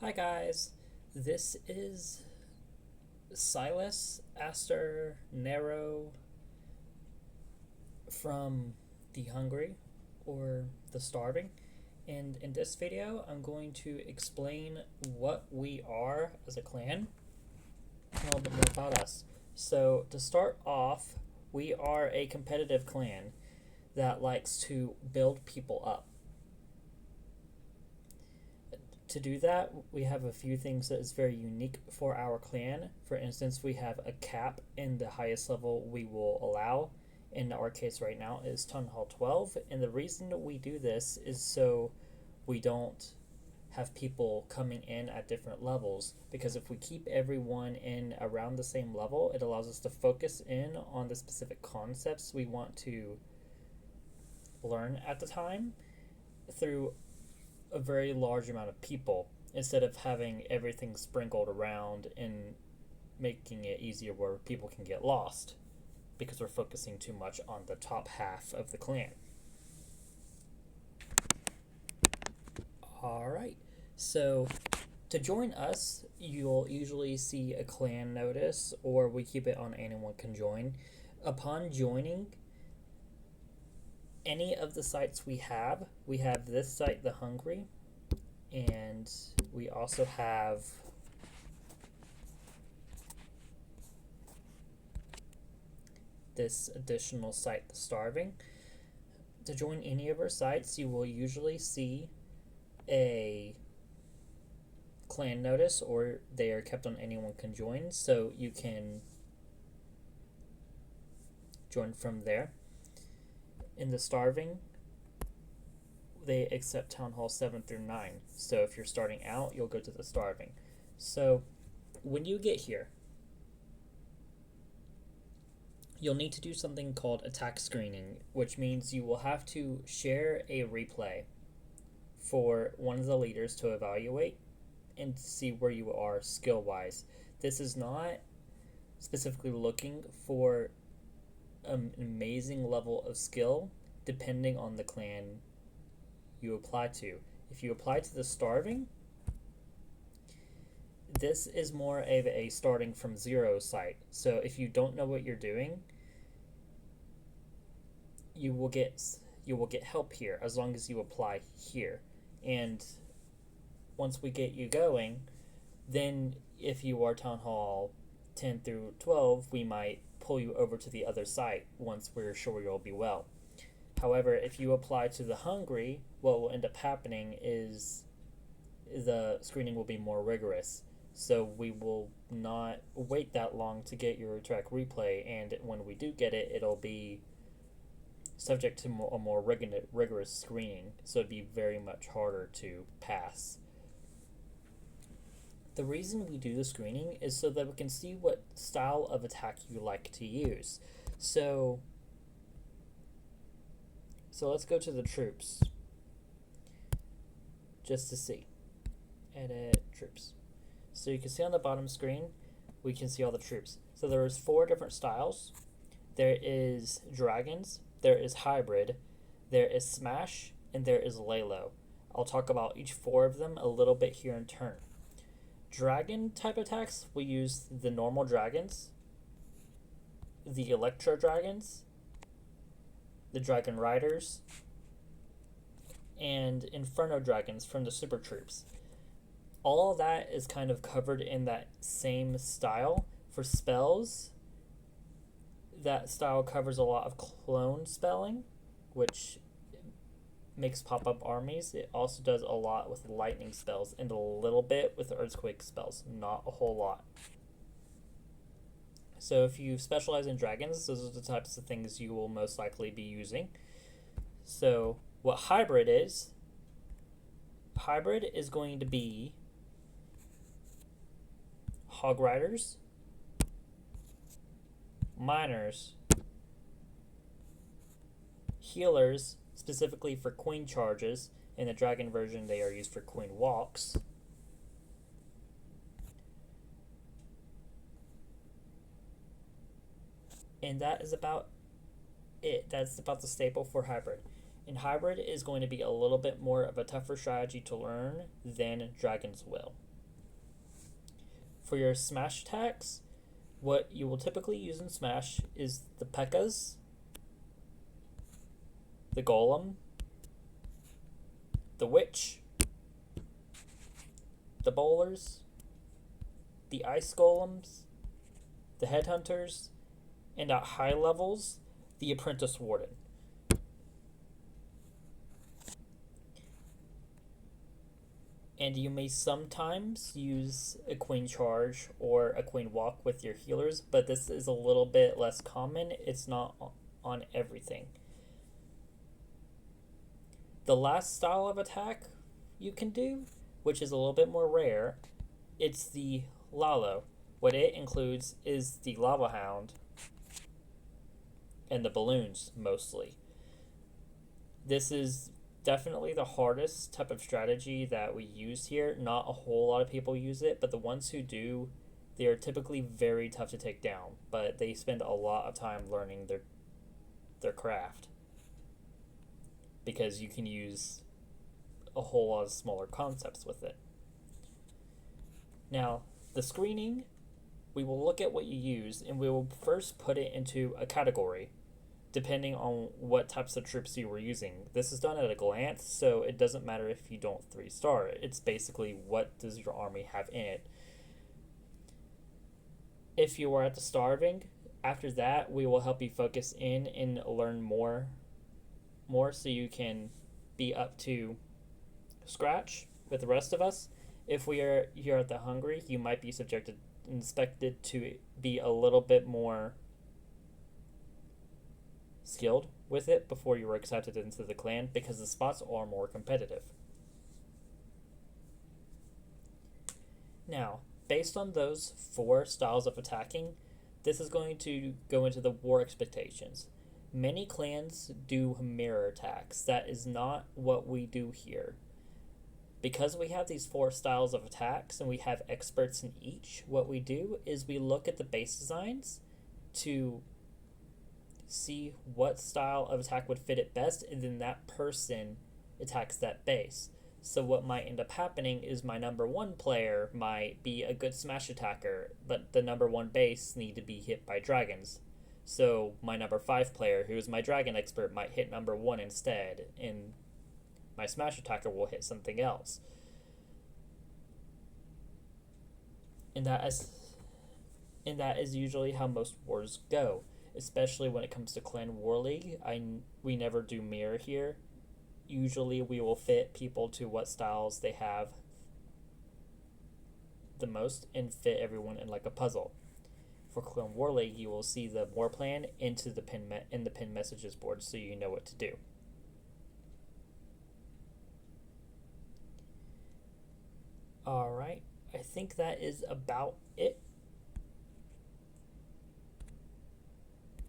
Hi guys, this is Silas Aster Nero from The Hungry or The Starving, and in this video I'm going to explain what we are as a clan and a little bit more about us. So to start off, we are a competitive clan that likes to build people up. To do that, we have a few things that is very unique for our clan. For instance, we have a cap in the highest level we will allow. In our case right now is Town Hall 12, and the reason we do this is so we don't have people coming in at different levels, because if we keep everyone in around the same level, it allows us to focus in on the specific concepts we want to learn at the time through a very large amount of people, instead of having everything sprinkled around and making it easier where people can get lost because we're focusing too much on the top half of the clan. Alright, so to join us, you'll usually see a clan notice, or we keep it on anyone can join. Upon joining any of the sites we have this site, The Hungry, and we also have this additional site, The Starving. To join any of our sites, you will usually see a clan notice, or they are kept on anyone can join, so you can join from there. In The Starving, they accept Town Hall 7 through 9. So if you're starting out, you'll go to The Starving. So when you get here, you'll need to do something called attack screening, which means you will have to share a replay for one of the leaders to evaluate and see where you are skill-wise. This is not specifically looking for an amazing level of skill depending on the clan you apply to. If you apply to The Starving, this is more of a starting from zero site. So if you don't know what you're doing, you will get help here as long as you apply here. And once we get you going, then if you are Town Hall 10 through 12, we might pull you over to the other site once we're sure you'll be well. However, if you apply to The Hungry, what will end up happening is the screening will be more rigorous. So we will not wait that long to get your track replay, and when we do get it, it'll be subject to a more rigorous screening, so it'd be very much harder to pass. The reason we do the screening is so that we can see what style of attack you like to use. So let's go to the troops just to see. Edit troops. So you can see on the bottom screen, we can see all the troops. So there's 4 different styles. There is dragons, there is hybrid, there is smash, and there is Lalo. I'll talk about each 4 of them a little bit here in turn. Dragon type attacks, we use the normal dragons, the electro dragons, the dragon riders, and inferno dragons from the super troops. All of that is kind of covered in that same style. For spells, that style covers a lot of clone spelling, which makes pop-up armies. It also does a lot with lightning spells and a little bit with earthquake spells, not a whole lot. So if you specialize in dragons, those are the types of things you will most likely be using. So what hybrid is going to be hog riders, miners, healers, specifically for queen charges. In the dragon version, they are used for queen walks. And that is about it. That's about the staple for hybrid. And hybrid is going to be a little bit more of a tougher strategy to learn than dragons will. For your smash attacks, what you will typically use in Smash is the P.E.K.K.A.s, the Golem, the Witch, the Bowlers, the Ice Golems, the Headhunters, and at high levels, the Apprentice Warden. And you may sometimes use a Queen Charge or a Queen Walk with your healers, but this is a little bit less common. It's not on everything. The last style of attack you can do, which is a little bit more rare, it's the Lalo. What it includes is the Lava Hound and the balloons, mostly. This is definitely the hardest type of strategy that we use here. Not a whole lot of people use it, but the ones who do, they are typically very tough to take down, but they spend a lot of time learning their craft, because you can use a whole lot of smaller concepts with it. Now, the screening, we will look at what you use, and we will first put it into a category depending on what types of troops you were using. This is done at a glance, so it doesn't matter if you don't 3-star it. It's basically, what does your army have in it. If you are at the starving, after that we will help you focus in and learn more so you can be up to scratch with the rest of us. If we are here at the hungry, you might be expected to be a little bit more skilled with it before you were accepted into the clan, because the spots are more competitive. Now, based on those 4 styles of attacking, this is going to go into the war expectations. Many clans do mirror attacks. That is not what we do here. Because we have these 4 styles of attacks and we have experts in each, what we do is we look at the base designs to see what style of attack would fit it best, and then that person attacks that base. So what might end up happening is my number 1 player might be a good smash attacker, but the number 1 base need to be hit by dragons. So my number 5 player, who is my dragon expert, might hit number 1 instead, and my smash attacker will hit something else. And that is usually how most wars go. Especially when it comes to Clan War League, we never do mirror here. Usually we will fit people to what styles they have the most and fit everyone in like a puzzle. For Clan War League, you will see the war plan into the in the pin messages board, so you know what to do. Alright, I think that is about it